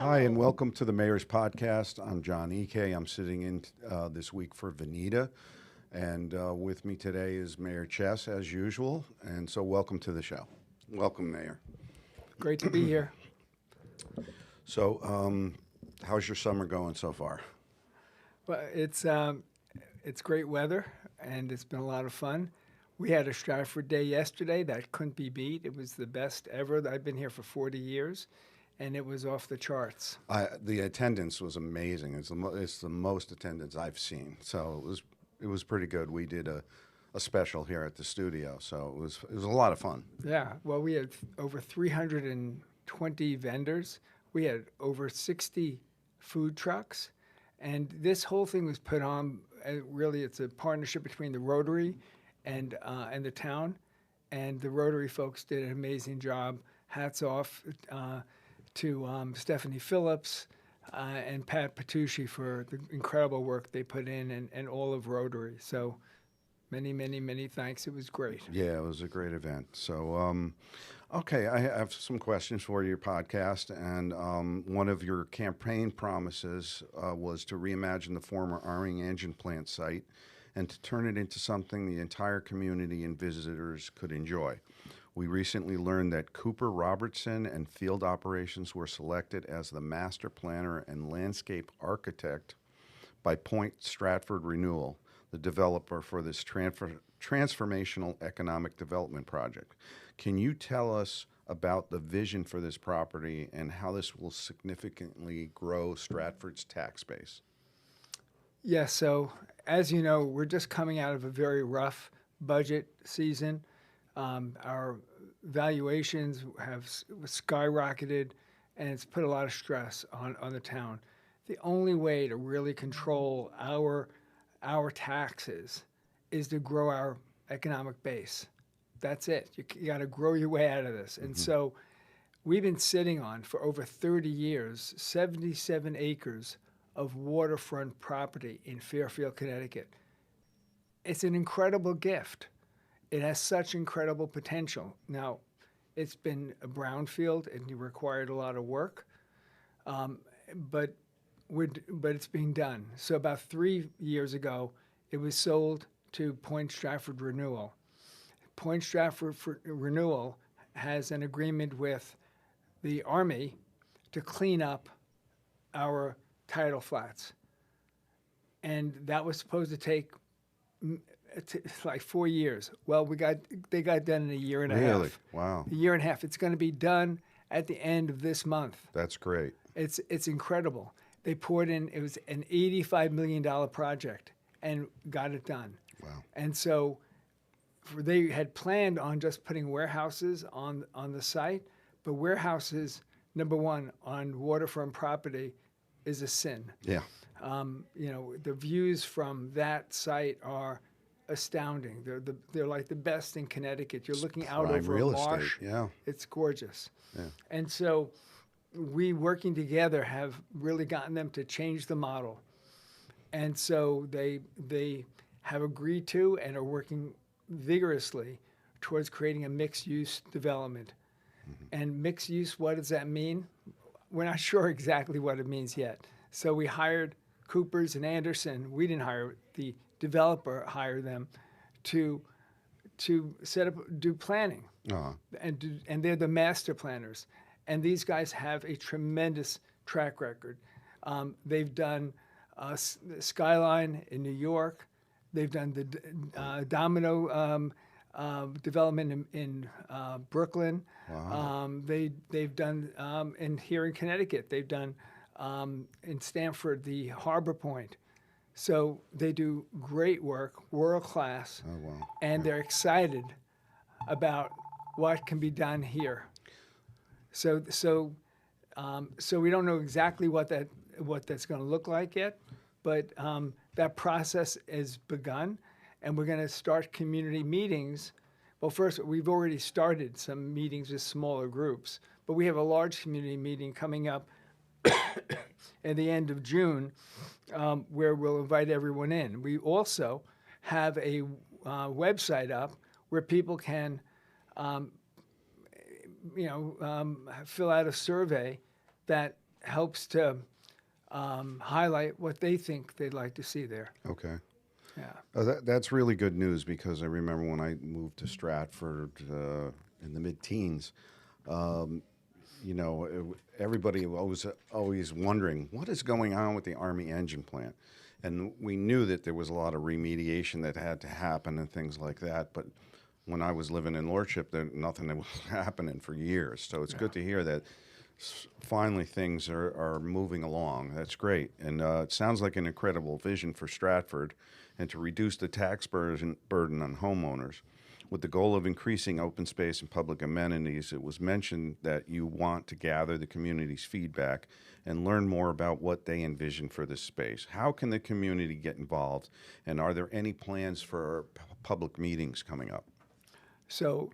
Hi, and Hello. welcome to the Mayor's Podcast. I'm John Ek. I'm sitting in this week for Vanita, and with me today is Mayor Chess, as usual. And so, welcome to the show. Welcome, Mayor. Great to be here. So, how's your summer going so far? Well, it's great weather and it's been a lot of fun. We had a Stratford Day yesterday that couldn't be beat. It was the best ever. I've been here for 40 years, and it was off the charts. The attendance was amazing. It's the most attendance I've seen. So it was pretty good. We did a special here at the studio, so it was a lot of fun. Yeah. Well, we had over 320 vendors. We had over 60 food trucks, and this whole thing was put on. Really, it's a partnership between the Rotary and the town, and the Rotary folks did an amazing job. Hats off to Stephanie Phillips and Pat Patucci for the incredible work they put in, and all of Rotary. So many, many, many thanks. It was great. Yeah, it was a great event. So, okay, I have some questions for your podcast. And one of your campaign promises was to reimagine the former Army Engine Plant site and to turn it into something the entire community and visitors could enjoy. We recently learned that Cooper Robertson and Field Operations were selected as the master planner and landscape architect by Point Stratford Renewal, the developer for this transformational economic development project. Can you tell us about the vision for this property and how this will significantly grow Stratford's tax base? Yeah, so as you know, we're just coming out of a very rough budget season. Our valuations have skyrocketed, and it's put a lot of stress on the town. The only way to really control our taxes is to grow our economic base. That's it. You got to grow your way out of this. And so we've been sitting on for over 30 years 77 acres of waterfront property in Fairfield, Connecticut. It's an incredible gift. It has such incredible potential. Now, it's been a brownfield and it required a lot of work, but but it's being done. So about 3 years ago, it was sold to Point Stratford Renewal. Point Stratford Renewal has an agreement with the Army to clean up our tidal flats, and that was supposed to take like 4 years. Well, they got done in a year and a Really? half. Wow. A year and a half. It's going to be done at the end of this month. That's great. It's incredible. They poured in. It was an $85 million project and got it done. Wow. And so they had planned on just putting warehouses on the site, but warehouses, number one, on waterfront property is a sin. Yeah. The views from that site are astounding. They're like the best in Connecticut. You're looking out Prime over real a marsh. estate. Yeah. It's gorgeous. Yeah. And so we, working together, have really gotten them to change the model. And so they have agreed to and are working vigorously towards creating a mixed-use development. And mixed use, what does that mean? We're not sure exactly what it means yet. So we hired Coopers and Anderson. We didn't hire the developer, hired them to set up, do planning, Uh, and they're the master planners. And these guys have a tremendous track record. They've done Skyline in New York. They've done the Domino development in Brooklyn. Wow. They've done here in Connecticut. They've done in Stamford the Harbor Point. So they do great work, world class, Oh, wow. and they're excited about what can be done here. So we don't know exactly what that's going to look like yet, but that process has begun, and we're going to start community meetings. Well, first, we've already started some meetings with smaller groups, but we have a large community meeting coming up at the end of June, where we'll invite everyone in. We also have a website up where people can, fill out a survey that helps to highlight what they think they'd like to see there. Okay. Yeah. That's really good news because I remember when I moved to Stratford in the mid-teens, you know, everybody was always wondering what is going on with the Army engine plant. And we knew that there was a lot of remediation that had to happen and things like that. But when I was living in Lordship, nothing was happening for years. So it's good to hear that finally things are moving along. That's great. And it sounds like an incredible vision for Stratford and to reduce the tax burden on homeowners. With the goal of increasing open space and public amenities, it was mentioned that you want to gather the community's feedback and learn more about what they envision for this space. How can the community get involved? And are there any plans for public meetings coming up? So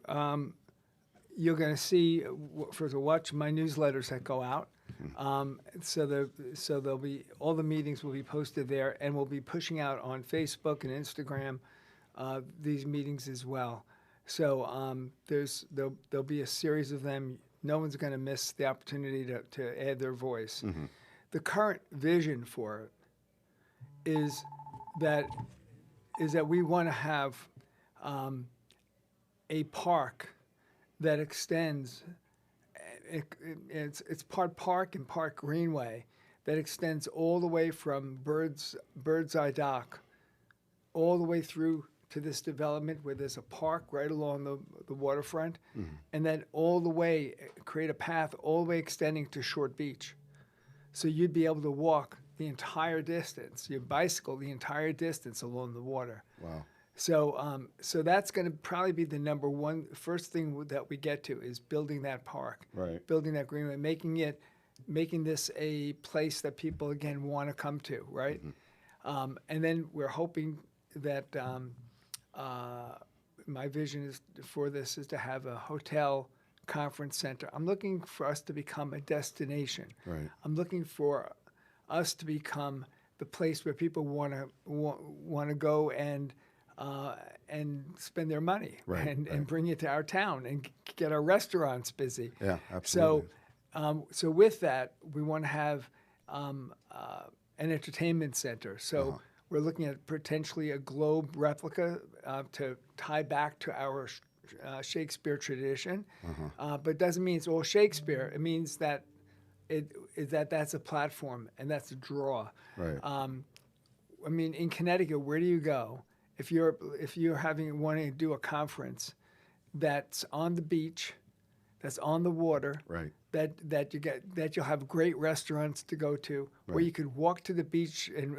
you're going to see, first of all, watch my newsletters that go out. So there'll be, all the meetings will be posted there, and we'll be pushing out on Facebook and Instagram these meetings as well. So there'll be a series of them. No one's going to miss the opportunity to add their voice. The current vision for it is that we want to have a park that extends. It's part park and part greenway that extends all the way from Bird's Eye Dock all the way through to this development where there's a park right along the waterfront, and then all the way create a path all the way extending to Short Beach. So you'd be able to walk the entire distance, your bicycle the entire distance along the water. Wow. So that's going to probably be the first thing that we get to is building that park, Right. building that greenway, making this a place that people again want to come to, right? And then we're hoping that my vision for this is to have a hotel conference center. I'm looking for us to become a destination. Right. I'm looking for us to become the place where people want to go and spend their money, Right, and bring it to our town and get our restaurants busy. Yeah, absolutely. So with that, we want to have an entertainment center. So we're looking at potentially a globe replica to tie back to our Shakespeare tradition, but it doesn't mean it's all Shakespeare. It means that that's a platform and that's a draw. Right. I mean, in Connecticut, where do you go if you're wanting to do a conference that's on the beach, that's on the water, Right. that you'll have great restaurants to go to, where Right. you could walk to the beach and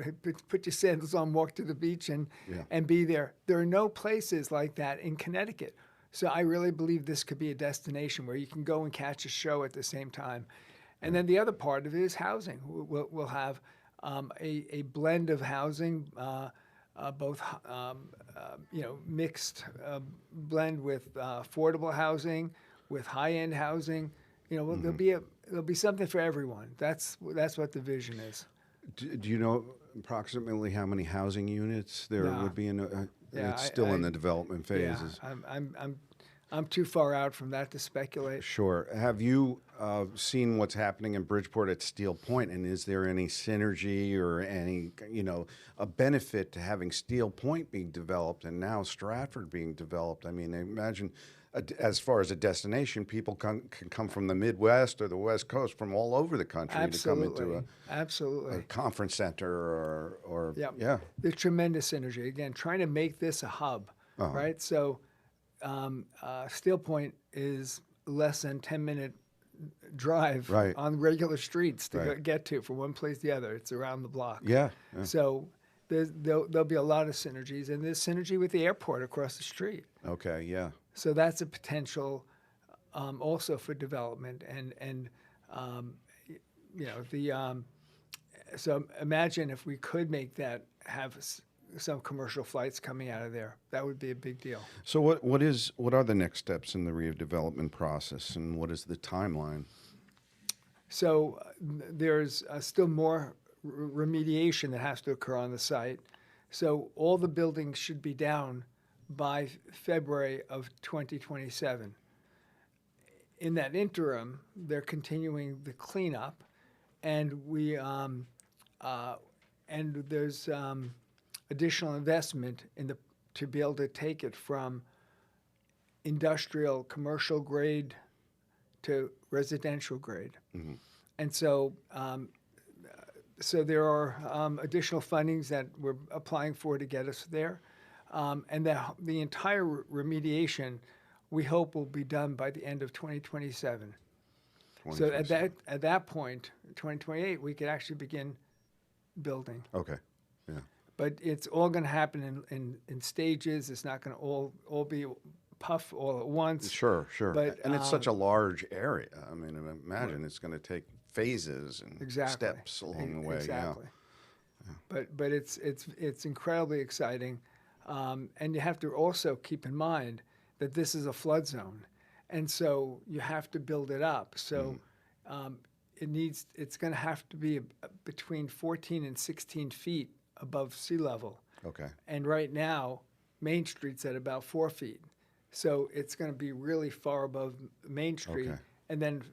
put your sandals on, walk to the beach, and Yeah. be there. There are no places like that in Connecticut. So I really believe this could be a destination where you can go and catch a show at the same time. And then the other part of it is housing. We'll have a blend of housing, both mixed blend with affordable housing, with high-end housing. There'll be something for everyone. That's what the vision is. Do you know approximately how many housing units there No. would be in? Yeah, It's still in the development phases. Yeah, I'm too far out from that to speculate. Sure. Have you seen what's happening in Bridgeport at Steel Point, and is there any synergy or any, a benefit to having Steel Point being developed and now Stratford being developed? I mean, I imagine as far as a destination, people can come from the Midwest or the West Coast from all over the country Absolutely. to come into Absolutely. a conference center or Yep. yeah. There's tremendous synergy. Again, trying to make this a hub, right? So Steel Point is less than 10-minute drive Right. on regular streets to Right. get to from one place to the other. It's around the block. Yeah. So there'll be a lot of synergies, and there's synergy with the airport across the street. Okay, yeah. So that's a potential also for development, and so imagine if we could make that have some commercial flights coming out of there. That would be a big deal. So what are the next steps in the redevelopment process, and what is the timeline? So there's still more remediation that has to occur on the site. So all the buildings should be down by February of 2027. In that interim, they're continuing the cleanup, and there's additional investment to be able to take it from industrial commercial grade to residential grade. And so so there are additional fundings that we're applying for to get us there. And the entire remediation, we hope, will be done by the end of 2027. So at 2027. that point, 2028, we could actually begin building. Okay. Yeah. But it's all going to happen in stages. It's not going to all be puff all at once. Sure, sure. But, And it's such a large area. I mean, imagine it's going to take phases and Exactly. steps along the way. Exactly. But it's incredibly exciting, and you have to also keep in mind that this is a flood zone, and so you have to build it up. So it's going to have to be between 14 and 16 feet above sea level. Yeah. Okay. And right now, Main Street's at about 4 feet. So it's going to be really far above Main Street. Okay. And then,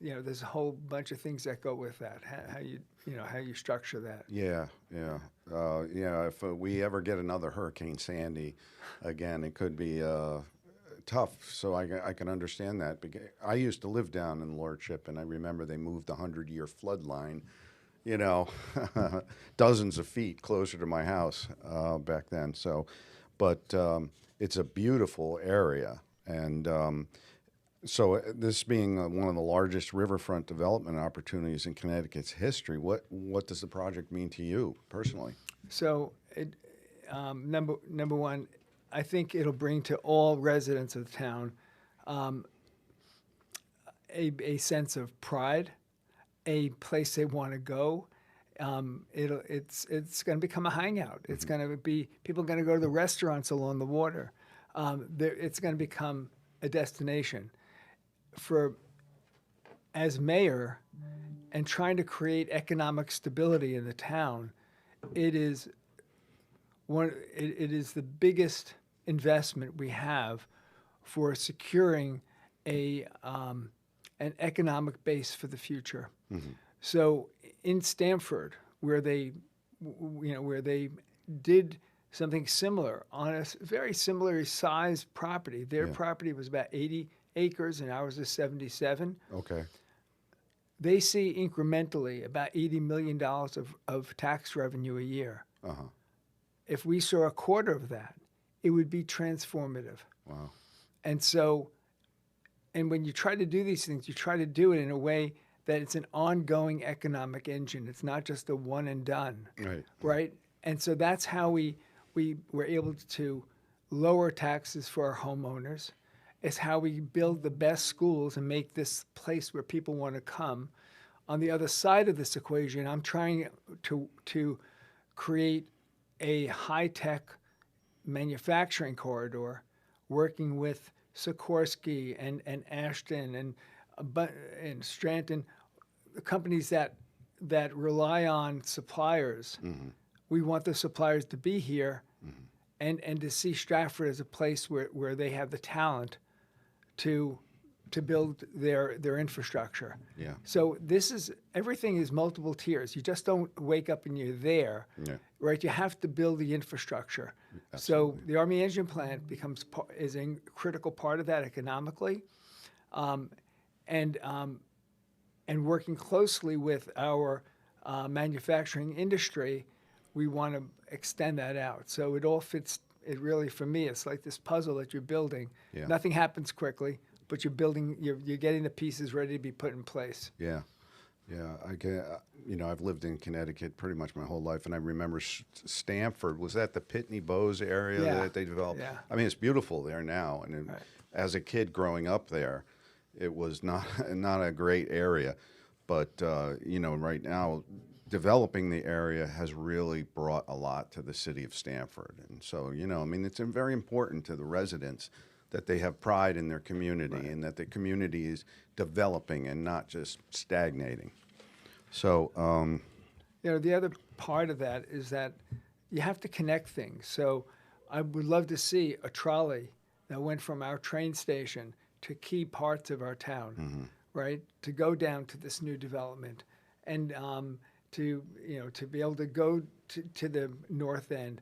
there's a whole bunch of things that go with that, how you structure that. Yeah, yeah. If we ever get another Hurricane Sandy again, it could be tough. So I can understand that. I used to live down in Lordship, and I remember they moved the 100-year flood line, dozens of feet closer to my house back then. So, but it's a beautiful area. And so this being one of the largest riverfront development opportunities in Connecticut's history, what does the project mean to you personally? So, number one, I think it'll bring to all residents of the town a sense of pride, a place they want to go. It's going to become a hangout. It's going to be people are going to go to the restaurants along the water. It's going to become a destination. As mayor and trying to create economic stability in the town, it is the biggest investment we have for securing an economic base for the future. So in Stamford, where they did something similar on a very similar sized property, their property was about 80 acres and ours is 77. Okay. They see incrementally about $80 million of tax revenue a year. Uh-huh. If we saw a quarter of that, it would be transformative. Wow. And so, and when you try to do these things, you try to do it in a way that it's an ongoing economic engine. It's not just a one and done. Right. Right? And so that's how we were able to lower taxes for our homeowners. It's how we build the best schools and make this place where people want to come. On the other side of this equation, I'm trying to create a high-tech manufacturing corridor, working with Sikorsky and Ashton and Stratton, the companies that rely on suppliers. Mm-hmm. We want the suppliers to be here, and to see Stratford as a place where they have the talent to build their infrastructure. Yeah. So everything is multiple tiers. You just don't wake up and you're there, Yeah. right? You have to build the infrastructure. Absolutely. So the Army Engine Plant is a critical part of that economically, and working closely with our manufacturing industry, we want to extend that out. So it all fits. It really, for me, it's like this puzzle that you're building. Yeah. Nothing happens quickly, but you're building. You're getting the pieces ready to be put in place. Yeah, yeah. I've lived in Connecticut pretty much my whole life, and I remember Stamford. Was that the Pitney Bowes area Yeah. that they developed? Yeah. I mean, it's beautiful there now, and Right. as a kid growing up there, it was not a great area, but right now, developing the area has really brought a lot to the city of Stamford, and so it's very important to the residents that they have pride in their community and that the community is developing and not just stagnating. So, The other part of that is that you have to connect things. So I would love to see a trolley that went from our train station to key parts of our town, right? To go down to this new development and to be able to go to the north end,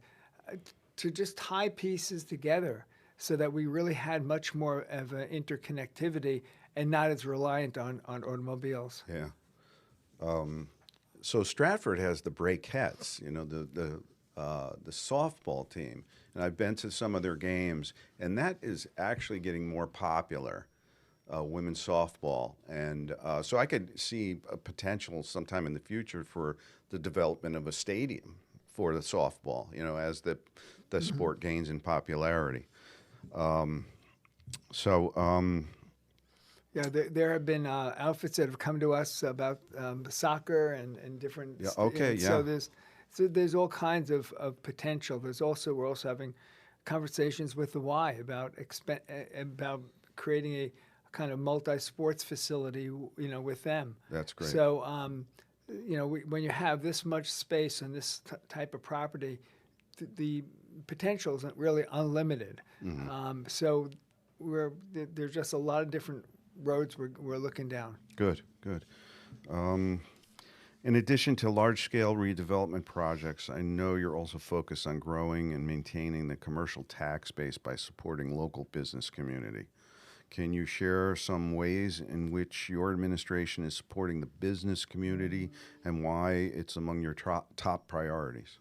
to just tie pieces together so that we really had much more of an interconnectivity and not as reliant on automobiles. Yeah. So Stratford has the Brakettes, the softball team, and I've been to some of their games, and that is actually getting more popular, women's softball, and so I could see a potential sometime in the future for the development of a stadium for the softball, as the sport gains in popularity. So. Yeah, there have been outfits that have come to us about soccer and different. Yeah, okay, So yeah. there's all kinds of potential. We're also having conversations with the Y about about creating a kind of multi-sports facility, with them. That's great. So when you have this much space and this type of property, the potential isn't really unlimited. So there's just a lot of different roads we're looking down. Good, good. In addition to large-scale redevelopment projects, I know you're also focused on growing and maintaining the commercial tax base by supporting local business community. Can you share some ways in which your administration is supporting the business community and why it's among your top priorities?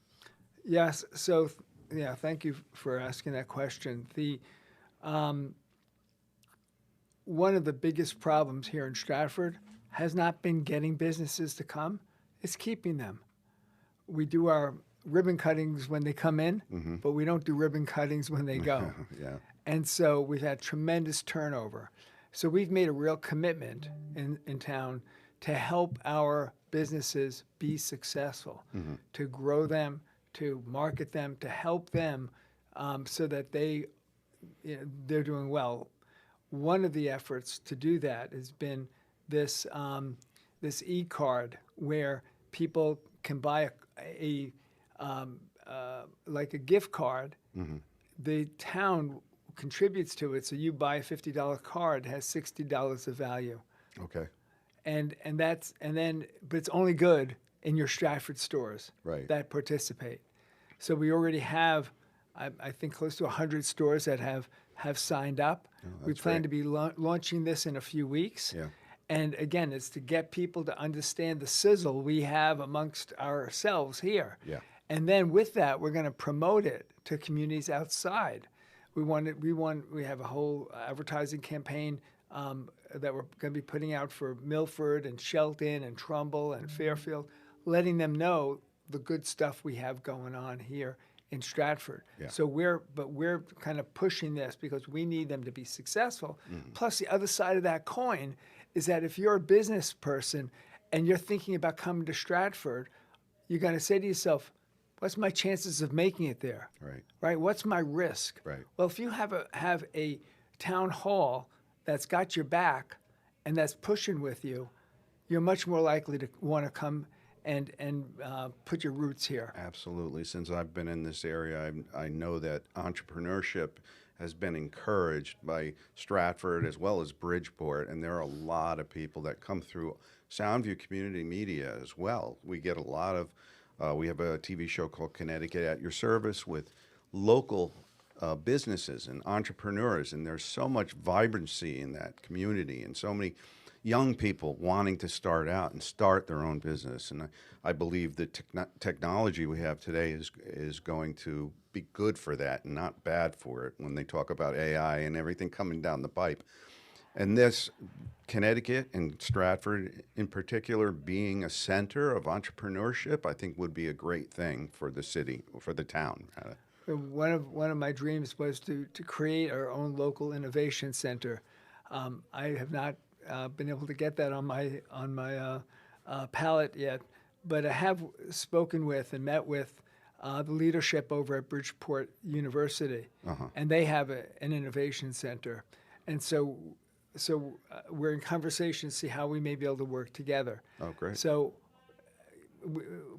Yes. So, yeah, thank you for asking that question. One of the biggest problems here in Stratford has not been getting businesses to come, it's keeping them. We do our ribbon cuttings when they come in, but we don't do ribbon cuttings when they go. Yeah. And so we've had tremendous turnover. So we've made a real commitment in town to help our businesses be successful, to grow them, to market them, to help them so that they're doing well. One of the efforts to do that has been this e-card where people can buy like a gift card. The town contributes to it, so you buy a $50 card, has $60 of value, Okay. but it's only good in your Stratford stores Right. that participate. So we already have, I think, close to 100 stores that have signed up. We that's plan great. to be launching this in a few weeks. Yeah. And again, it's to get people to understand the sizzle we have amongst ourselves here. Yeah. And then with that, we're going to promote it to communities outside. We have a whole advertising campaign that we're going to be putting out for Milford and Shelton and Trumbull and Fairfield, letting them know the good stuff we have going on here in Stratford. Yeah. So we're kind of pushing this because we need them to be successful. Plus, the other side of that coin is that if you're a business person and you're thinking about coming to Stratford, you're going to say to yourself, what's my chances of making it there? Right. Right? What's my risk? Right. Well, if you have a town hall that's got your back and that's pushing with you, you're much more likely to want to come and put your roots here. Absolutely. Since I've been in this area, I know that entrepreneurship has been encouraged by Stratford as well as Bridgeport, and there are a lot of people that come through Soundview Community Media as well. We get a lot of, we have a TV show called Connecticut at Your Service with local businesses and entrepreneurs, and there's so much vibrancy in that community and so many young people wanting to start out and start their own business. And I believe the technology we have today is going to be good for that and not bad for it when they talk about AI and everything coming down the pipe. And this, Connecticut and Stratford in particular, being a center of entrepreneurship, I think would be a great thing for the city, for the town. One of my dreams was to create our own local innovation center. I have not been able to get that on my palette yet, but I have spoken with and met with the leadership over at Bridgeport University, and they have an innovation center, and so we're in conversation to see how we may be able to work together. Oh, great. So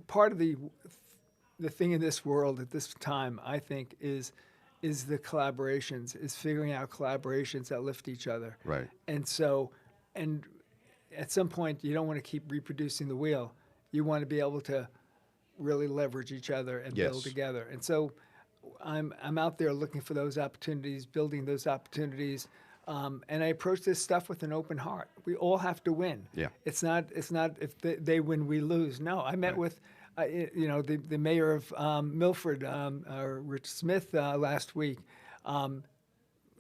part of the thing in this world at this time, I think, is the collaborations, is figuring out collaborations that lift each other. Right. And so, and at some point, you don't want to keep reproducing the wheel. You want to be able to really leverage each other and build Yes. together. And so I'm out there looking for those opportunities, building those opportunities. And I approach this stuff with an open heart. We all have to win. Yeah. It's not if they win, we lose. No, I met with, the mayor of Milford, Rich Smith, last week.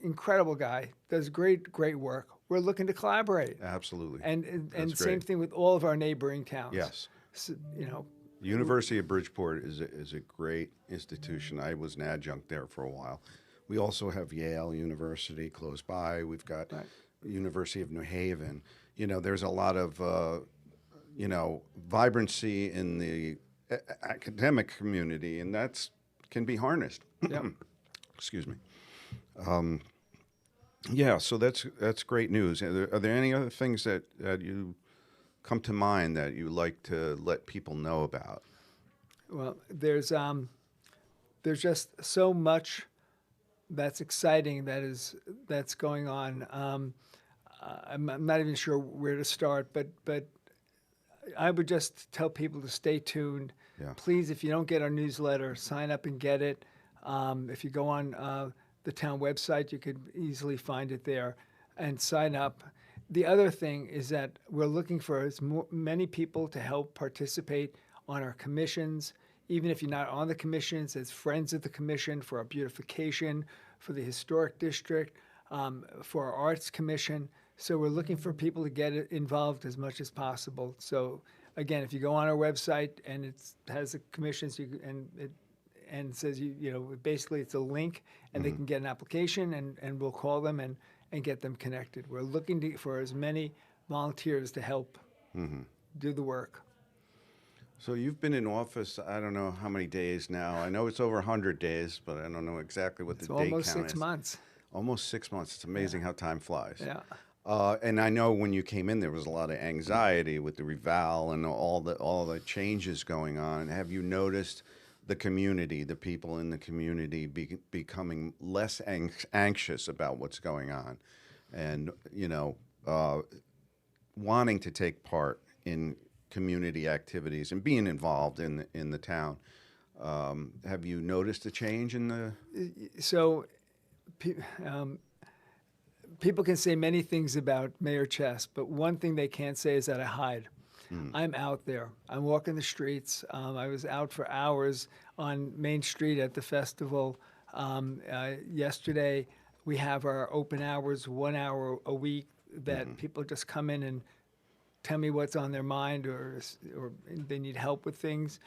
Incredible guy, does great work. We're looking to collaborate. Absolutely. And That's same great. thing with all of our neighboring towns. Yes. So, you know, University of Bridgeport is a great institution. I was an adjunct there for a while. We also have Yale University close by. We've got Right. University of New Haven. There's a lot of vibrancy in the academic community, and that's can be harnessed. yeah. Excuse me. Yeah, so that's great news. Are there any other things that you come to mind that you like to let people know about? Well, there's just so much that's exciting that's going on. I'm not even sure where to start, but I would just tell people to stay tuned. Yeah. Please, if you don't get our newsletter, sign up and get it. If you go on the town website, you could easily find it there and sign up. The other thing is that we're looking for many people to help participate on our commissions, even if you're not on the commissions, as friends of the commission, for our beautification, for the historic district, for our arts commission. So we're looking for people to get involved as much as possible. So again, if you go on our website and it has the commissions, and says basically it's a link, and they can get an application, and we'll call them and get them connected. We're looking for as many volunteers to help do the work. So you've been in office, I don't know how many days now. I know it's over 100 days, but I don't know exactly what It's the date count almost is. 6 months. Almost 6 months. It's amazing how time flies. Yeah. And I know when you came in, there was a lot of anxiety with the reval and all the changes going on. Have you noticed the community, the people in the community, becoming less anxious about what's going on, and wanting to take part in community activities and being involved in the town? Have you noticed a change in the? So people can say many things about Mayor Chess, but one thing they can't say is that I hide. I'm out there. I'm walking the streets. I was out for hours on Main Street at the festival. Yesterday, we have our open hours, 1 hour a week, that people just come in and tell me what's on their mind, or they need help with things.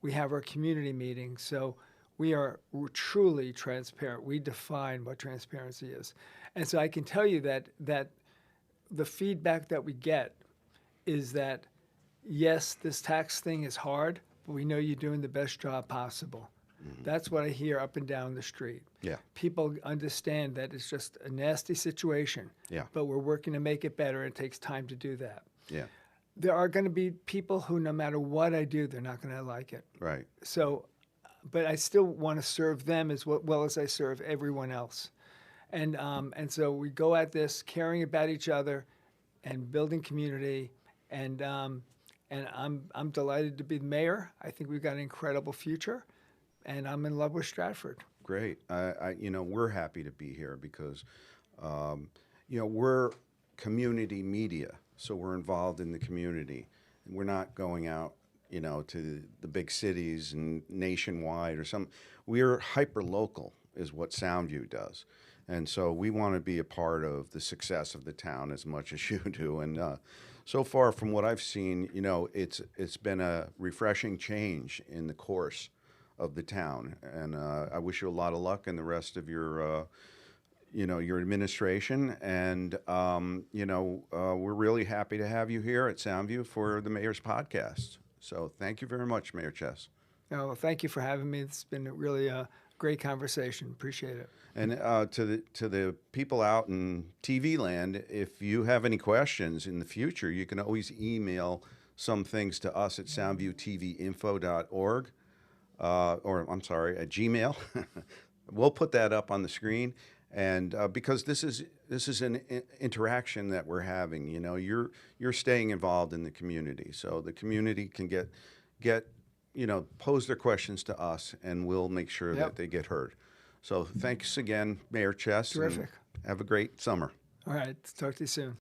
We have our community meetings. So we're truly transparent. We define what transparency is. And so I can tell you that the feedback that we get is that, yes, this tax thing is hard, but we know you're doing the best job possible. That's what I hear up and down the street. Yeah. People understand that it's just a nasty situation, Yeah. but we're working to make it better. It takes time to do that. Yeah. There are going to be people who, no matter what I do, they're not going to like it. Right. So, but I still want to serve them as well as I serve everyone else. And so we go at this caring about each other and building community. And I'm delighted to be the mayor. I think we've got an incredible future, and I'm in love with Stratford. Great. We're happy to be here because, we're community media, so we're involved in the community. And we're not going out, to the big cities and nationwide or some. We're hyper local, is what Soundview does, and so we want to be a part of the success of the town as much as you do. And so far, from what I've seen, it's been a refreshing change in the course of the town, and I wish you a lot of luck in the rest of your administration. And we're really happy to have you here at Soundview for the Mayor's Podcast. So thank you very much, Mayor Chess. Well, thank you for having me. It's been really a great conversation. Appreciate it. And to the people out in TV land, if you have any questions in the future, you can always email some things to us at soundviewtvinfo.org. Or I'm sorry, at Gmail. We'll put that up on the screen. And because this is an interaction that we're having. You know, you're staying involved in the community, so the community can get pose their questions to us, and we'll make sure that Yep. they get heard. So thanks again, Mayor Chess. And Terrific. have a great summer. All right. Talk to you soon.